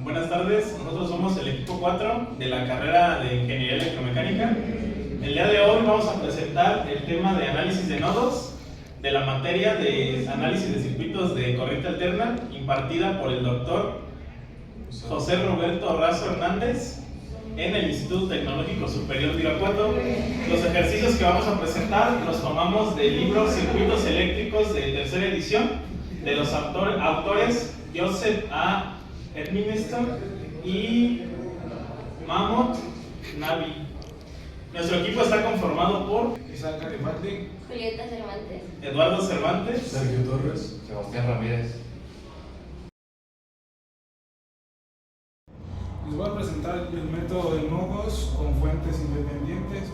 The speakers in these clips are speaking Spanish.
Buenas tardes, nosotros somos el equipo 4 de la carrera de Ingeniería Electromecánica. El día de hoy vamos a presentar el tema de análisis de nodos de la materia de análisis de circuitos de corriente alterna impartida por el doctor José Roberto Razo Hernández en el Instituto Tecnológico Superior de Irapuato. Los ejercicios que vamos a presentar los tomamos del libro Circuitos Eléctricos de tercera edición de los autores Joseph A. Edmiston y Mahmoud Nabi. Nuestro equipo está conformado por Isaac Alemati, Julieta Cervantes, Eduardo Cervantes, Sergio Torres, Sebastián Ramírez. les voy a presentar el método de nodos con fuentes independientes.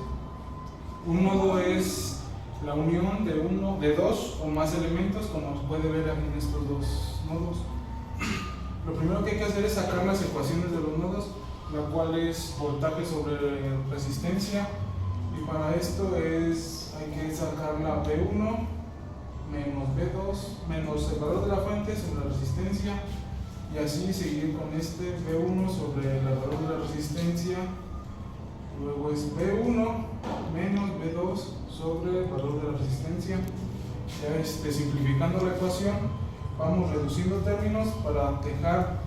Un nodo es la unión de dos o más elementos, como se puede ver aquí en estos dos nodos. Lo primero que hay que hacer es sacar las ecuaciones de los nodos, la cual es voltaje sobre resistencia, y para esto hay que sacar la V1 menos V2 menos el valor de la fuente sobre la resistencia, y así seguir con este V1 sobre el valor de la resistencia. Luego es V1 menos V2 sobre el valor de la resistencia. Ya simplificando la ecuación, vamos reduciendo términos para dejar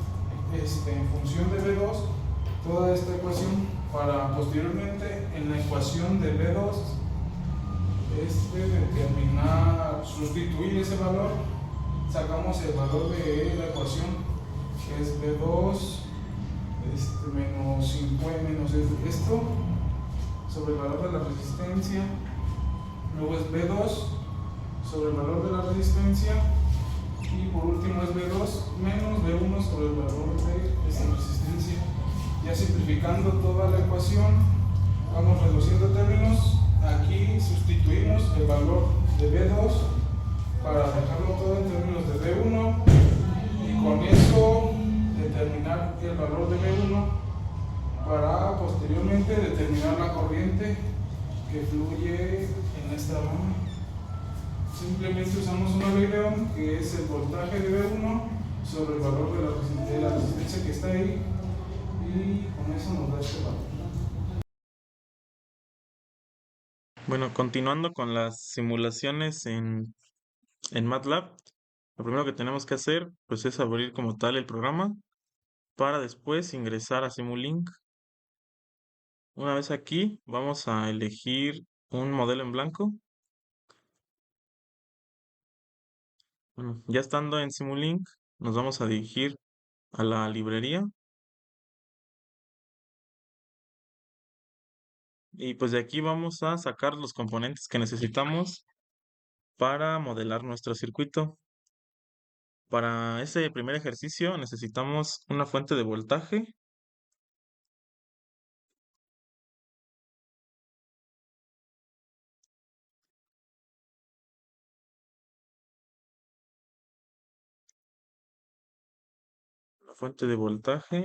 en función de V2 toda esta ecuación, para posteriormente en la ecuación de V2 determinar, sustituir ese valor. Sacamos el valor de la ecuación, que es V2 menos 50 menos esto sobre el valor de la resistencia. Luego es V2 sobre el valor de la resistencia, y por último es V2 menos V1 sobre el valor de esta resistencia. Ya simplificando toda la ecuación, vamos reduciendo términos. Aquí sustituimos el valor de V2 para dejarlo todo en términos de V1, y con eso determinar el valor de V1 para posteriormente determinar la corriente que fluye en esta rama. Simplemente usamos una ley de Ohm, que es el voltaje de V1 sobre el valor de la resistencia que está ahí, y con eso nos da este valor. Bueno, continuando con las simulaciones en MATLAB, lo primero que tenemos que hacer pues es abrir como tal el programa para después ingresar a Simulink. Una vez aquí, vamos a elegir un modelo en blanco. Bueno, ya estando en Simulink, nos vamos a dirigir a la librería y pues de aquí vamos a sacar los componentes que necesitamos para modelar nuestro circuito. Para ese primer ejercicio necesitamos una fuente de voltaje,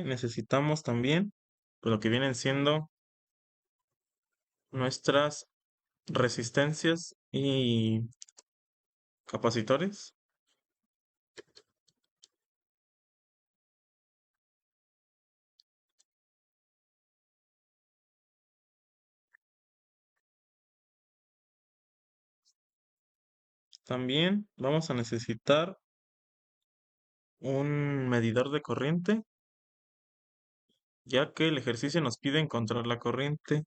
necesitamos también lo que vienen siendo nuestras resistencias y capacitores. También vamos a necesitar un medidor de corriente, ya que el ejercicio nos pide encontrar la corriente.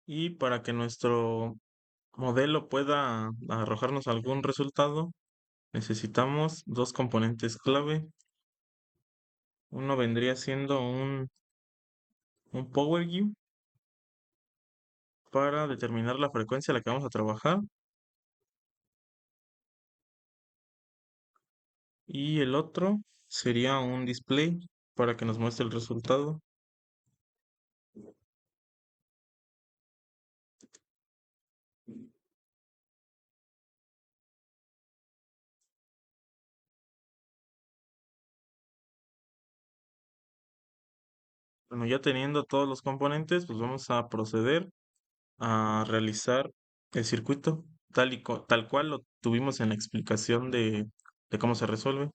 Y para que nuestro modelo pueda arrojarnos algún resultado, necesitamos dos componentes clave. Uno vendría siendo un power view para determinar la frecuencia a la que vamos a trabajar, y el otro sería un display para que nos muestre el resultado. Bueno, ya teniendo todos los componentes, pues vamos a proceder a realizar el circuito tal cual lo tuvimos en la explicación de cómo se resuelve.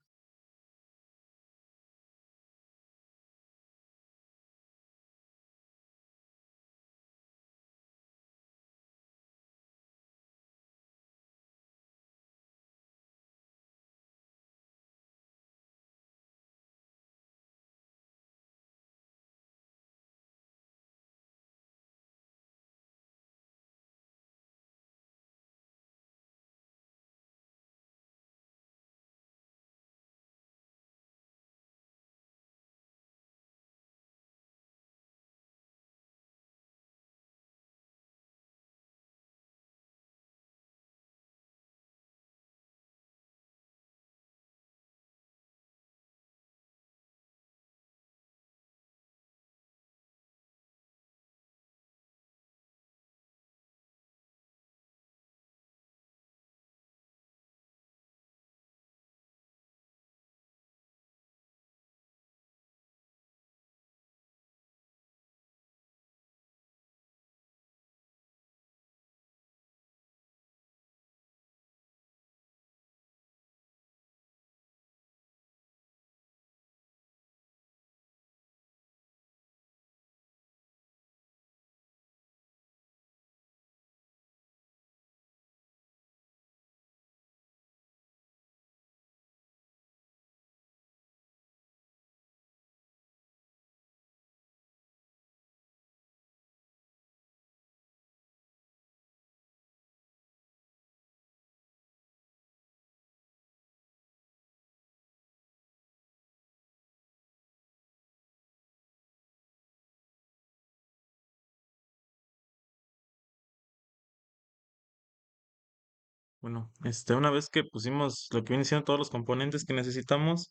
Bueno, una vez que pusimos lo que viene siendo todos los componentes que necesitamos,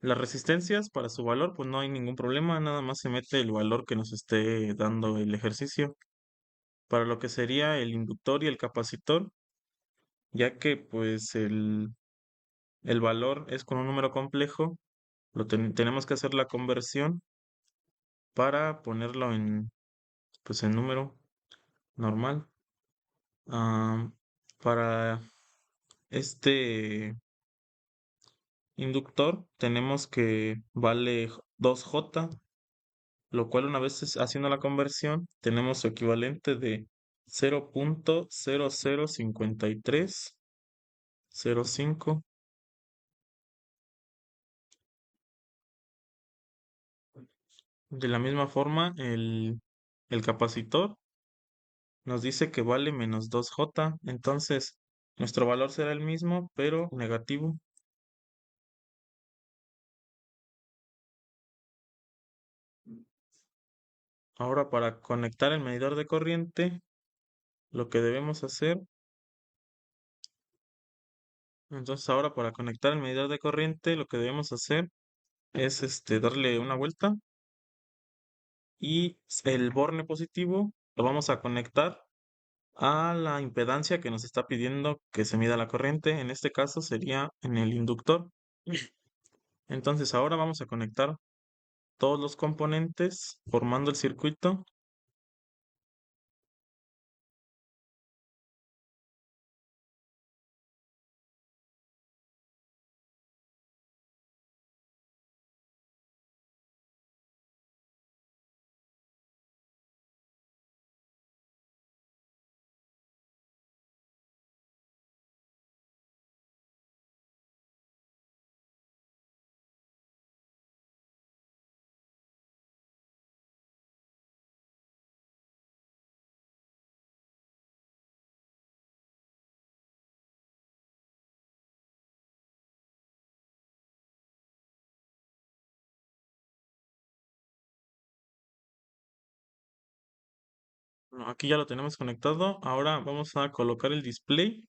las resistencias para su valor, pues no hay ningún problema, nada más se mete el valor que nos esté dando el ejercicio. Para lo que sería el inductor y el capacitor, ya que pues el valor es con un número complejo, tenemos que hacer la conversión para ponerlo pues en número normal. Ah, para este inductor tenemos que vale 2J, lo cual una vez haciendo la conversión tenemos su equivalente de 0.005305. De la misma forma, el capacitor nos dice que vale menos 2J, entonces nuestro valor será el mismo, pero negativo. Ahora para conectar el medidor de corriente, lo que debemos hacer, entonces ahora para conectar el medidor de corriente, lo que debemos hacer es darle una vuelta y el borne positivo lo vamos a conectar a la impedancia que nos está pidiendo que se mida la corriente. En este caso sería en el inductor. Entonces ahora vamos a conectar todos los componentes formando el circuito. Bueno, aquí ya lo tenemos conectado. Ahora vamos a colocar el display,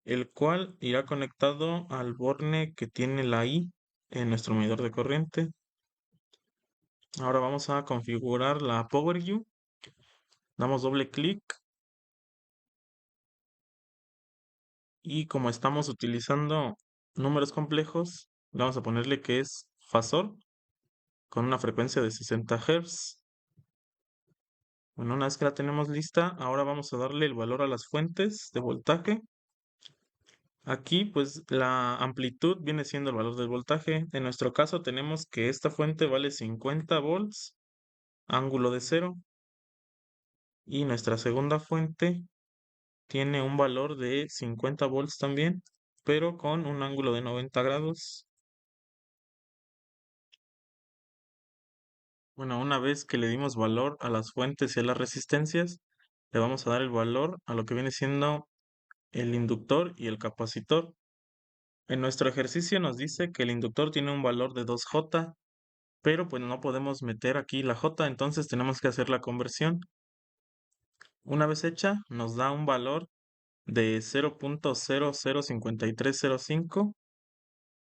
el cual irá conectado al borne que tiene la I en nuestro medidor de corriente. Ahora vamos a configurar la Power U. Damos doble clic y como estamos utilizando números complejos, vamos a ponerle que es Fasor. con una frecuencia de 60 Hz. Bueno, una vez que la tenemos lista, ahora vamos a darle el valor a las fuentes de voltaje. Aquí, pues, la amplitud viene siendo el valor del voltaje. En nuestro caso, tenemos que esta fuente vale 50 volts, ángulo de 0. Y nuestra segunda fuente tiene un valor de 50 volts también, pero con un ángulo de 90 grados. Bueno, una vez que le dimos valor a las fuentes y a las resistencias, le vamos a dar el valor a lo que viene siendo el inductor y el capacitor. En nuestro ejercicio nos dice que el inductor tiene un valor de 2J, pero pues no podemos meter aquí la J, entonces tenemos que hacer la conversión. Una vez hecha, nos da un valor de 0.005305.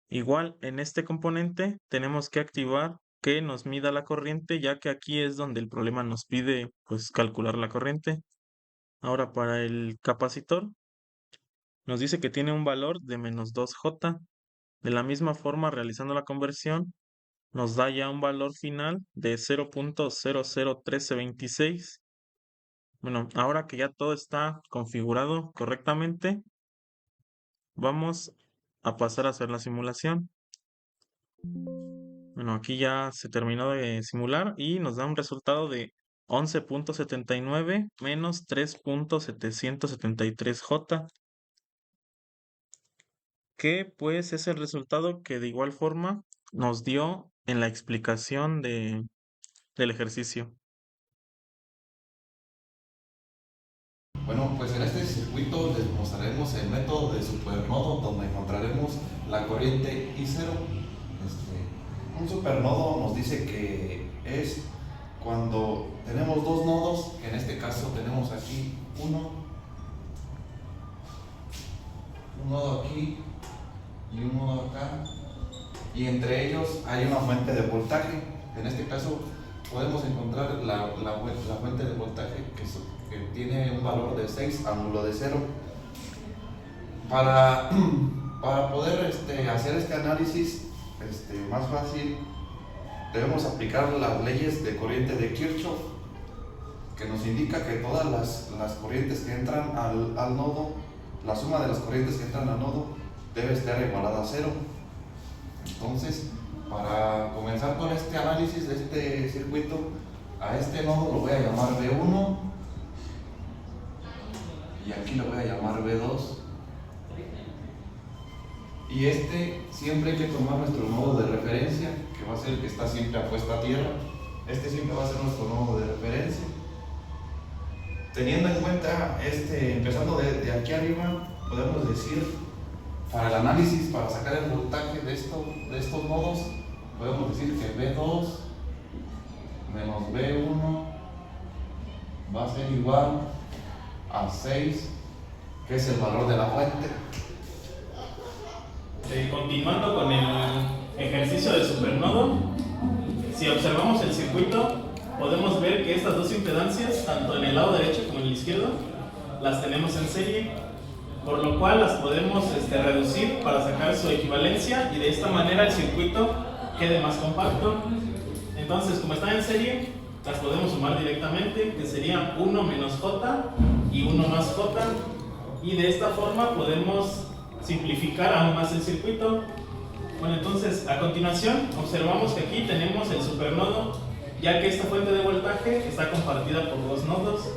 Igual, en este componente tenemos que activar que nos mida la corriente, ya que aquí es donde el problema nos pide pues calcular la corriente. Ahora para el capacitor nos dice que tiene un valor de menos 2J. De la misma forma, realizando la conversión, nos da ya un valor final de 0.001326. Bueno, ahora que ya todo está configurado correctamente, vamos a pasar a hacer la simulación. Bueno, aquí ya se terminó de simular y nos da un resultado de 11.79 menos 3.773J, que pues es el resultado que de igual forma nos dio en la explicación del ejercicio. Bueno, pues en este circuito les mostraremos el método de supernodo, donde encontraremos la corriente I0. Un supernodo nos dice que es cuando tenemos dos nodos, que en este caso tenemos aquí un nodo aquí y un nodo acá, y entre ellos hay una fuente de voltaje. En este caso podemos encontrar la fuente de voltaje que tiene un valor de 6, ángulo de 0. Para poder hacer este análisis más fácil, debemos aplicar las leyes de corriente de Kirchhoff, que nos indica que todas las corrientes que entran al nodo, la suma de las corrientes que entran al nodo debe estar igualada a 0. Entonces, para comenzar con este análisis de este circuito, a este nodo lo voy a llamar B1 y aquí lo voy a llamar B2. Y siempre hay que tomar nuestro nodo de referencia, que va a ser el que está siempre apuesto a tierra. Siempre va a ser nuestro nodo de referencia. Teniendo en cuenta, empezando de aquí arriba, podemos decir, para el análisis, para sacar el voltaje de estos nodos, podemos decir que B2 menos B1 va a ser igual a 6, que es el valor de la fuente. Continuando con el ejercicio del supernodo, si observamos el circuito, podemos ver que estas dos impedancias, tanto en el lado derecho como en el izquierdo, las tenemos en serie, por lo cual las podemos reducir para sacar su equivalencia y de esta manera el circuito quede más compacto. Entonces, como están en serie, las podemos sumar directamente, que serían 1 menos J y 1 más J, y de esta forma podemos simplificar aún más el circuito. Bueno, entonces a continuación observamos que aquí tenemos el supernodo, ya que esta fuente de voltaje está compartida por dos nodos.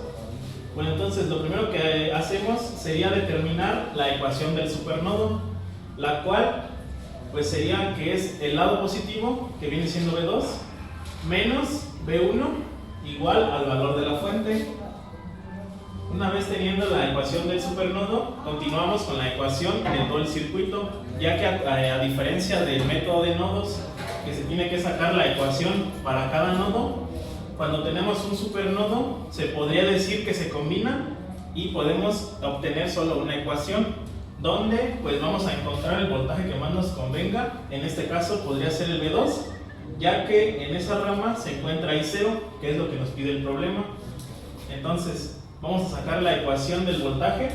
Bueno, entonces lo primero que hacemos sería determinar la ecuación del supernodo, la cual pues sería que es el lado positivo, que viene siendo B2, menos B1 igual al valor de la fuente. Una vez teniendo la ecuación del supernodo, continuamos con la ecuación de todo el circuito, ya que a diferencia del método de nodos, que se tiene que sacar la ecuación para cada nodo, cuando tenemos un supernodo se podría decir que se combina y podemos obtener solo una ecuación, donde pues vamos a encontrar el voltaje que más nos convenga. En este caso podría ser el B2, ya que en esa rama se encuentra I0, que es lo que nos pide el problema. Entonces vamos a sacar la ecuación del voltaje,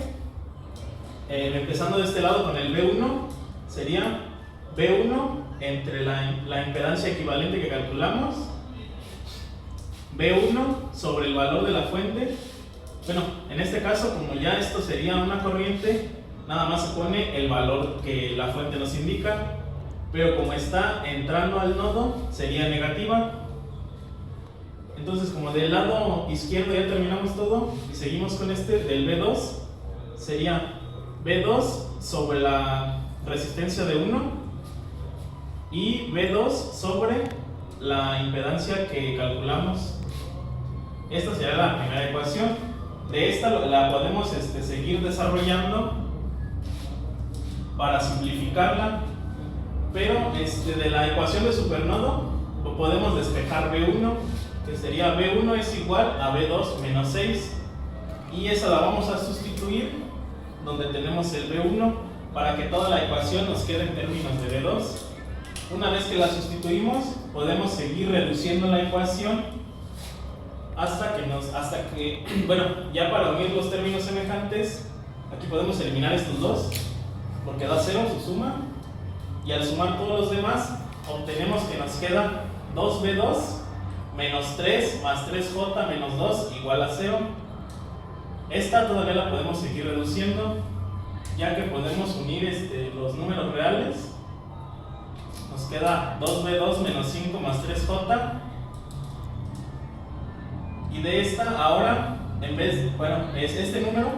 empezando de este lado con el B1, sería B1 entre la impedancia equivalente que calculamos, B1 sobre el valor de la fuente. Bueno, en este caso, como ya esto sería una corriente, nada más se pone el valor que la fuente nos indica, pero como está entrando al nodo, sería negativa. Entonces, como del lado izquierdo ya terminamos todo y seguimos con este del B2, sería B2 sobre la resistencia de 1 y B2 sobre la impedancia que calculamos. Esta sería la primera ecuación. De esta la podemos seguir desarrollando para simplificarla, pero de la ecuación de supernodo lo podemos despejar B1, que sería B1 es igual a B2 menos 6, y esa la vamos a sustituir donde tenemos el B1 para que toda la ecuación nos quede en términos de B2. Una vez que la sustituimos, podemos seguir reduciendo la ecuación hasta que, bueno, ya para unir los términos semejantes, aquí podemos eliminar estos dos, porque da 0 su suma, y al sumar todos los demás, obtenemos que nos queda 2B2 menos 3 más 3J menos 2 igual a 0. Esta todavía la podemos seguir reduciendo, ya que podemos unir los números reales. Nos queda 2B2 menos 5 más 3J. Y de esta ahora, en vez, bueno, es este número,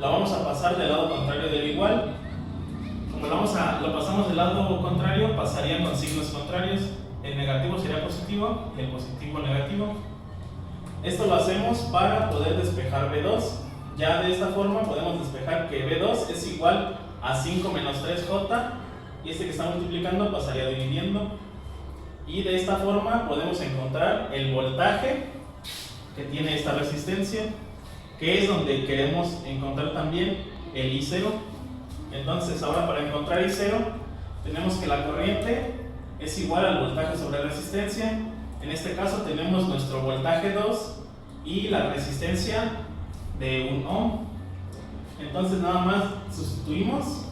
lo vamos a pasar del lado contrario del igual. Como lo pasamos del lado contrario, pasarían con signos contrarios. El negativo sería positivo y el positivo negativo. Esto lo hacemos para poder despejar B2. Ya de esta forma podemos despejar que B2 es igual a 5 menos 3J, y este que está multiplicando pasaría dividiendo. Y de esta forma podemos encontrar el voltaje que tiene esta resistencia, que es donde queremos encontrar también el I0. Entonces ahora, para encontrar I0, tenemos que la corriente es igual al voltaje sobre resistencia. En este caso tenemos nuestro voltaje 2 y la resistencia de 1 ohm. Entonces nada más sustituimos,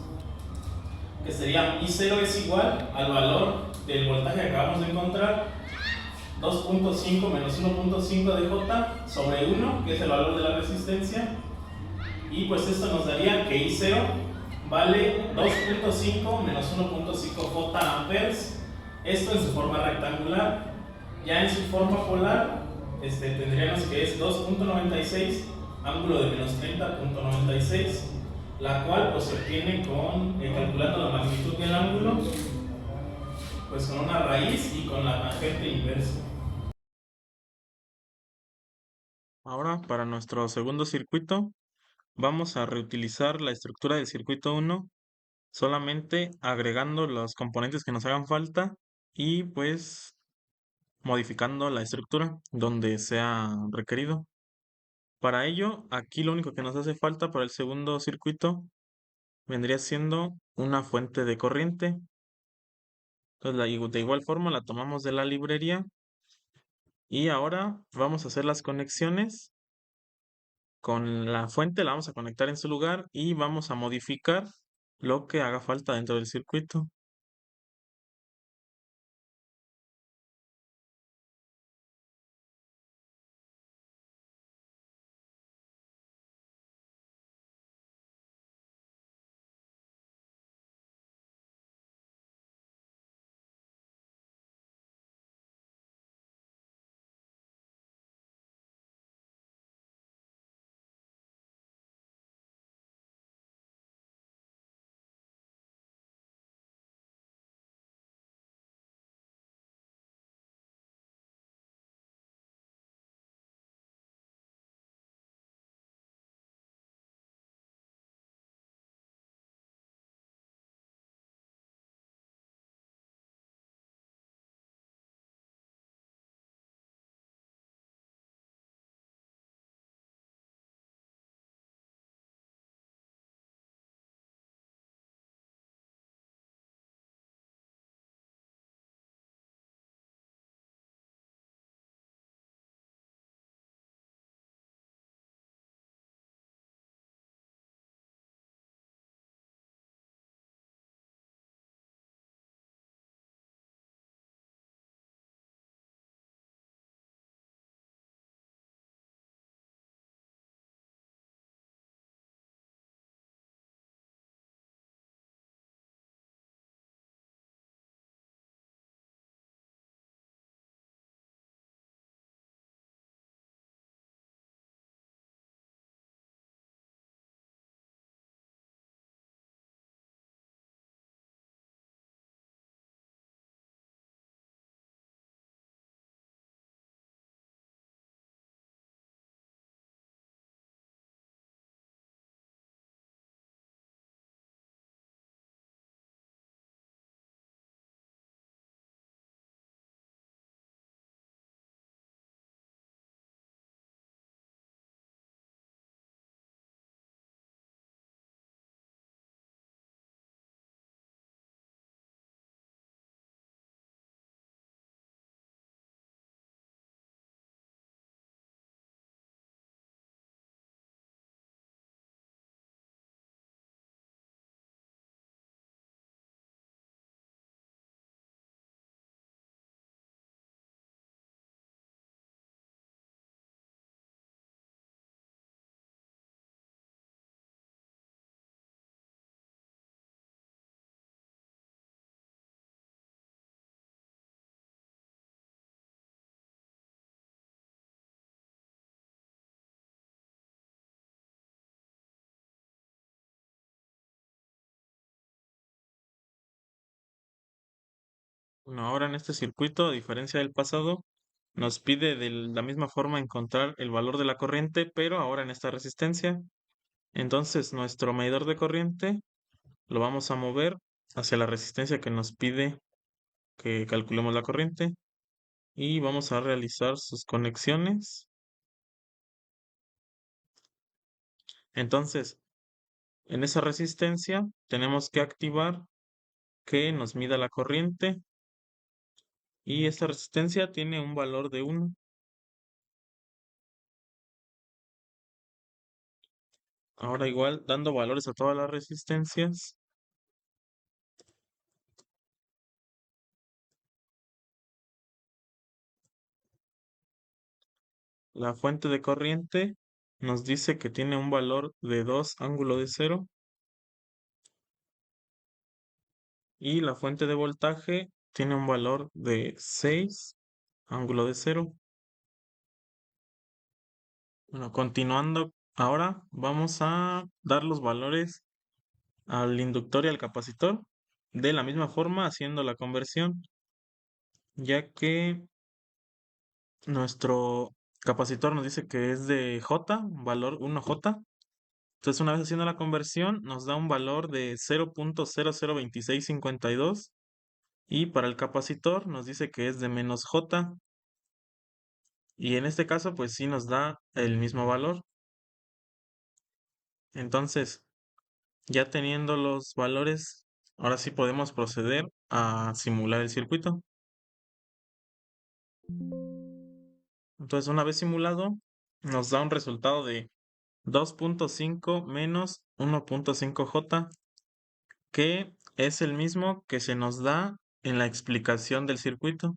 que sería I0 es igual al valor del voltaje que acabamos de encontrar, 2.5 menos 1.5 de J sobre 1, que es el valor de la resistencia, y pues esto nos daría que I0 vale 2.5 menos 1.5 J amperes. Esto en su forma rectangular. Ya en su forma polar tendríamos que es 2.96 ángulo de menos 30.96, la cual pues se obtiene calculando la magnitud del ángulo, pues con una raíz y con la tangente inversa. Ahora, para nuestro segundo circuito, vamos a reutilizar la estructura del circuito 1, solamente agregando los componentes que nos hagan falta y pues modificando la estructura donde sea requerido. Para ello, aquí lo único que nos hace falta para el segundo circuito vendría siendo una fuente de corriente. Entonces, de igual forma la tomamos de la librería y ahora vamos a hacer las conexiones. Con la fuente la vamos a conectar en su lugar y vamos a modificar lo que haga falta dentro del circuito. Bueno, ahora en este circuito, a diferencia del pasado, nos pide de la misma forma encontrar el valor de la corriente, pero ahora en esta resistencia. Entonces, nuestro medidor de corriente lo vamos a mover hacia la resistencia que nos pide que calculemos la corriente y vamos a realizar sus conexiones. Entonces, en esa resistencia tenemos que activar que nos mida la corriente y esta resistencia tiene un valor de 1. Ahora igual, dando valores a todas las resistencias, la fuente de corriente nos dice que tiene un valor de 2 ángulo de 0 y la fuente de voltaje tiene un valor de 6 ángulo de 0. Bueno, continuando, ahora vamos a dar los valores al inductor y al capacitor de la misma forma haciendo la conversión, ya que nuestro capacitor nos dice que es de J, un valor 1J. Entonces, una vez haciendo la conversión, nos da un valor de 0.002652 y para el capacitor nos dice que es de menos J y en este caso pues sí nos da el mismo valor. Entonces, ya teniendo los valores, ahora sí podemos proceder a simular el circuito. Entonces, una vez simulado, nos da un resultado de 2.5 menos 1.5J, que es el mismo que se nos da en la explicación del circuito.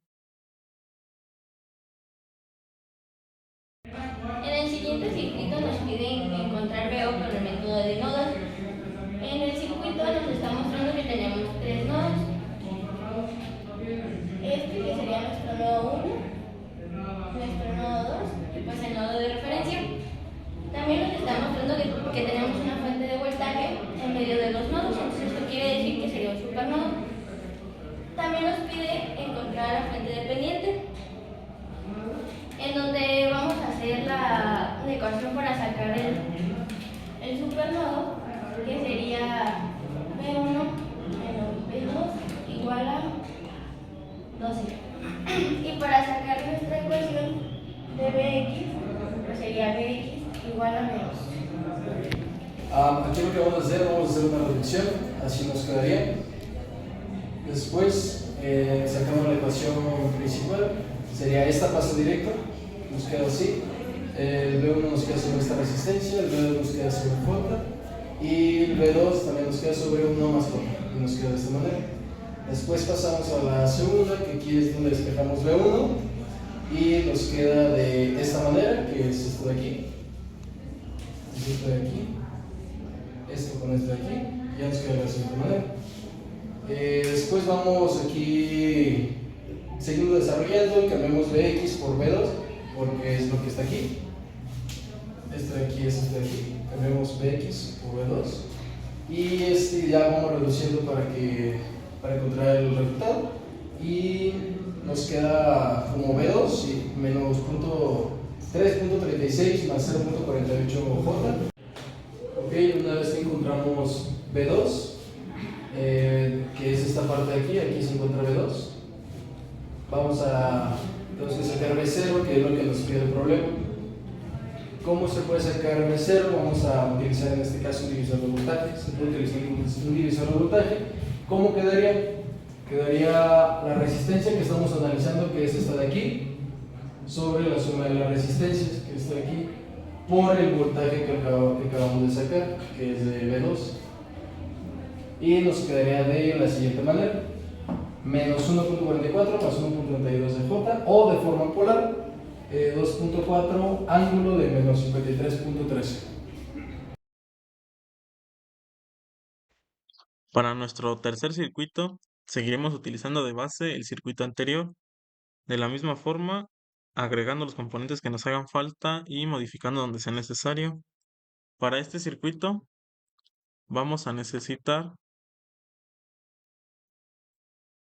En el siguiente circuito nos piden encontrar BO con el método de nodos. En el circuito nos está mostrando que tenemos tres nodos. Este que sería nuestro nodo 1, nuestro nodo 2 y pues el nodo de referencia. También nos está mostrando que tenemos una fuente de voltaje en medio de los nodos, entonces esto quiere decir que sería un supernodo. También nos pide encontrar la fuente dependiente, en donde vamos a hacer la ecuación para sacar el supernodo, que sería B1 menos B2 igual a 12. Y para sacar nuestra ecuación de Bx, pues sería Bx igual a menos. Aquí lo que vamos a hacer una reducción, así nos quedaría. Después sacamos la ecuación principal, sería esta paso directo, nos queda así. El B1 nos queda sobre esta resistencia, el B2 nos queda sobre J y el B2 también nos queda sobre 1 más J y nos queda de esta manera. Después pasamos a la segunda, que aquí es donde despejamos B1 y nos queda de esta manera, que es esto de aquí, esto de aquí, esto con esto de aquí, ya nos queda de la siguiente manera. Después vamos aquí, seguimos desarrollando, cambiamos Bx por B2 porque es lo que está aquí. Esto de aquí es este de aquí, cambiamos Bx por B2 y ya vamos reduciendo para encontrar el resultado y nos queda como B2 y menos 3.36 más 0.48J. Ok, una vez que encontramos B2, que es esta parte de aquí, aquí se encuentra B2. Tenemos que sacar B0, que es lo que nos pide el problema. ¿Cómo se puede sacar B0? Vamos a utilizar en este caso un divisor de voltaje. Se puede utilizar un divisor de voltaje. ¿Cómo quedaría? Quedaría la resistencia que estamos analizando, que es esta de aquí, sobre la suma de las resistencias, que está aquí, por el voltaje que acabamos de sacar, que es de B2. Y nos quedaría de la siguiente manera: menos 1.44 más 1.32 de J, o de forma polar, 2.4 ángulo de menos 53.13. Para nuestro tercer circuito, seguiremos utilizando de base el circuito anterior, de la misma forma, agregando los componentes que nos hagan falta y modificando donde sea necesario. Para este circuito, vamos a necesitar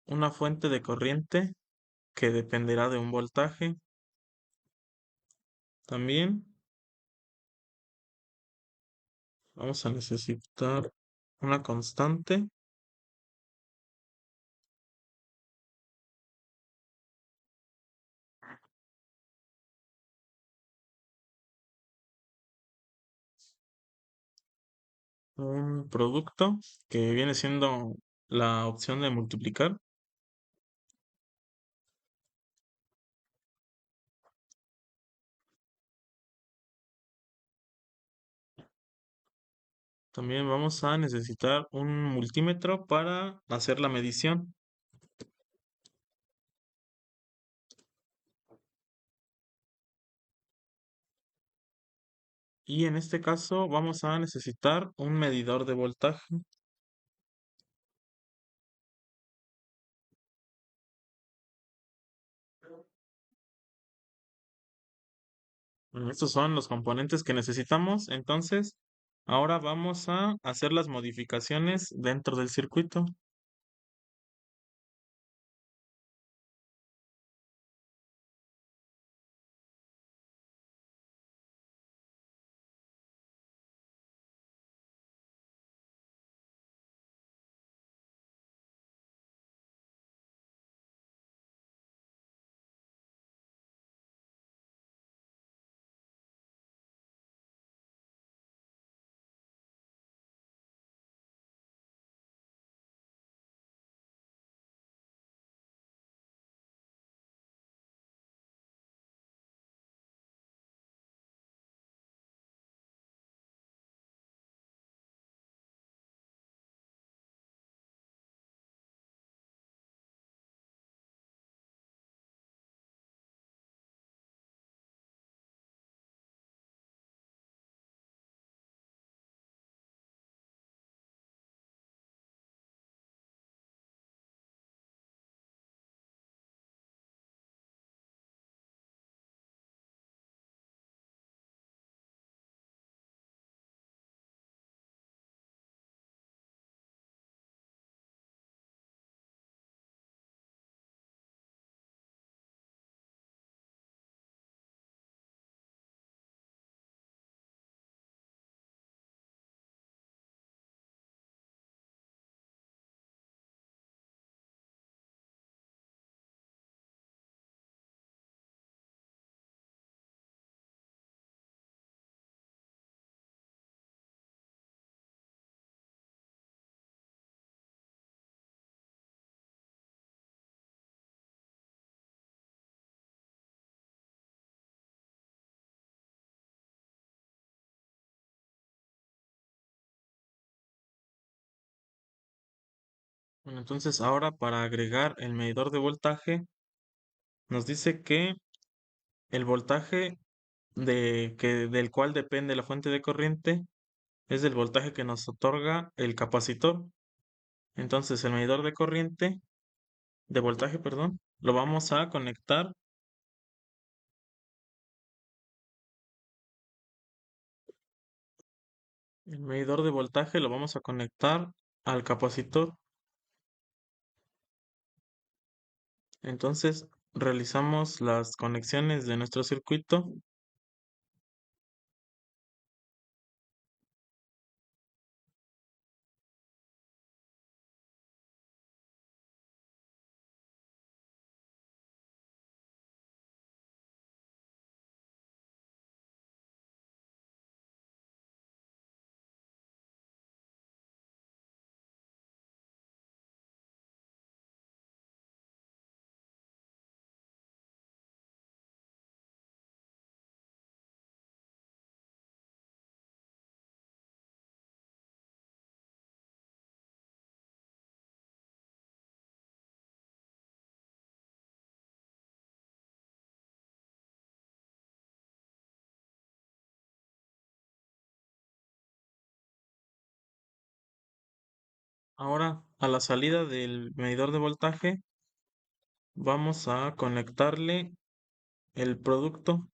una fuente de corriente que dependerá de un voltaje. También vamos a necesitar una constante, un producto que viene siendo la opción de multiplicar. También vamos a necesitar un multímetro para hacer la medición. Y en este caso vamos a necesitar un medidor de voltaje. Estos son los componentes que necesitamos. Entonces, ahora vamos a hacer las modificaciones dentro del circuito. Bueno, entonces ahora para agregar el medidor de voltaje, nos dice que el voltaje del cual depende la fuente de corriente es el voltaje que nos otorga el capacitor. Entonces el medidor de corriente, de voltaje, perdón, lo vamos a conectar. El medidor de voltaje lo vamos a conectar al capacitor. Entonces realizamos las conexiones de nuestro circuito. Ahora a la salida del medidor de voltaje vamos a conectarle el producto.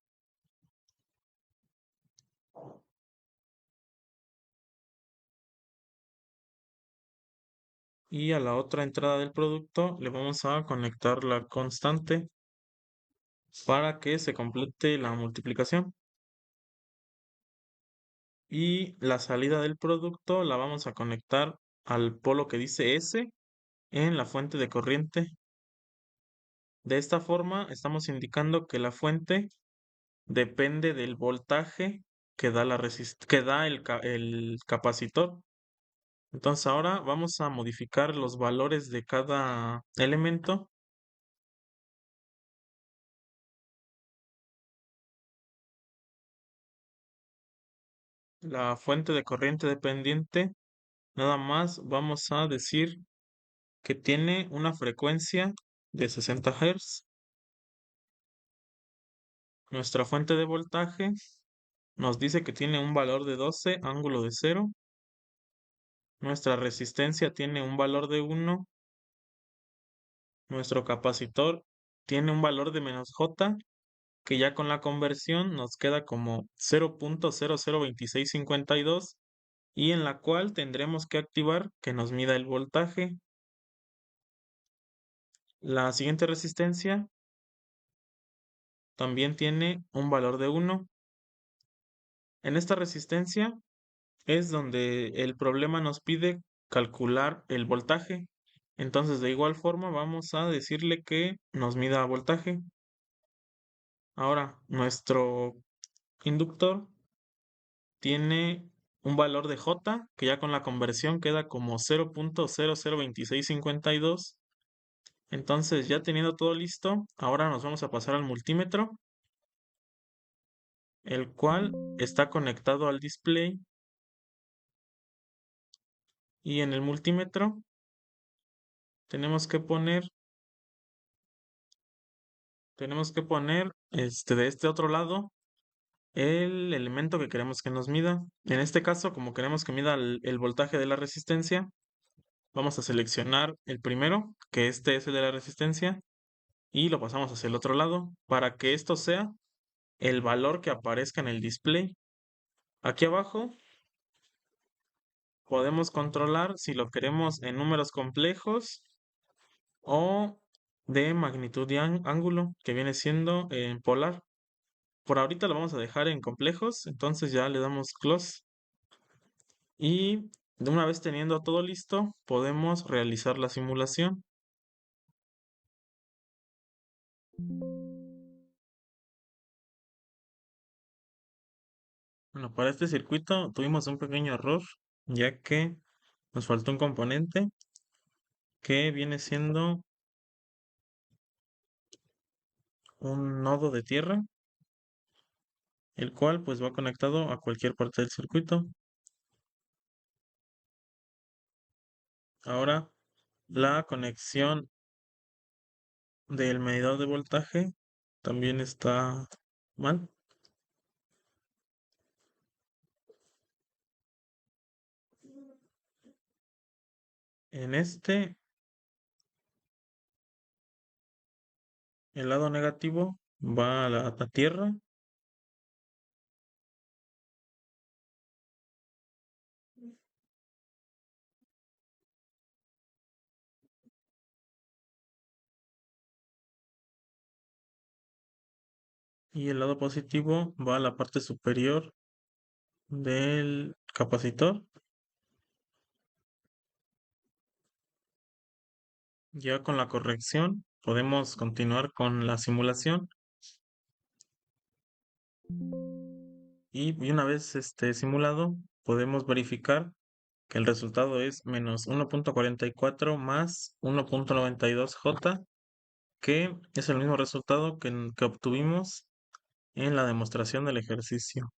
Y a la otra entrada del producto le vamos a conectar la constante para que se complete la multiplicación. Y la salida del producto la vamos a conectar al polo que dice S en la fuente de corriente. De esta forma estamos indicando que la fuente depende del voltaje que da el capacitor. Entonces ahora vamos a modificar los valores de cada elemento. La fuente de corriente dependiente, nada más vamos a decir que tiene una frecuencia de 60 Hz. Nuestra fuente de voltaje nos dice que tiene un valor de 12, ángulo de 0. Nuestra resistencia tiene un valor de 1. Nuestro capacitor tiene un valor de menos J, que ya con la conversión nos queda como 0.002652 y en la cual tendremos que activar que nos mida el voltaje. La siguiente resistencia también tiene un valor de 1. En esta resistencia es donde el problema nos pide calcular el voltaje. Entonces, de igual forma, vamos a decirle que nos mida voltaje. Ahora, nuestro inductor tiene un valor de J, que ya con la conversión queda como 0.002652. Entonces, ya teniendo todo listo, ahora nos vamos a pasar al multímetro, el cual está conectado al display. Y en el multímetro tenemos que poner de este otro lado el elemento que queremos que nos mida. En este caso, como queremos que mida el voltaje de la resistencia, vamos a seleccionar el primero, que este es el de la resistencia, y lo pasamos hacia el otro lado para que esto sea el valor que aparezca en el display. Aquí abajo podemos controlar si lo queremos en números complejos o de magnitud y ángulo, que viene siendo en polar. Por ahorita lo vamos a dejar en complejos, entonces ya le damos close. Y de una vez teniendo todo listo, podemos realizar la simulación. Bueno, para este circuito tuvimos un pequeño error, ya que nos faltó un componente que viene siendo un nodo de tierra, el cual pues va conectado a cualquier parte del circuito. Ahora la conexión del medidor de voltaje también está mal. En este, el lado negativo va a la tierra y el lado positivo va a la parte superior del capacitor. Ya con la corrección podemos continuar con la simulación y una vez simulado podemos verificar que el resultado es menos 1.44 más 1.92 J, que es el mismo resultado que obtuvimos en la demostración del ejercicio.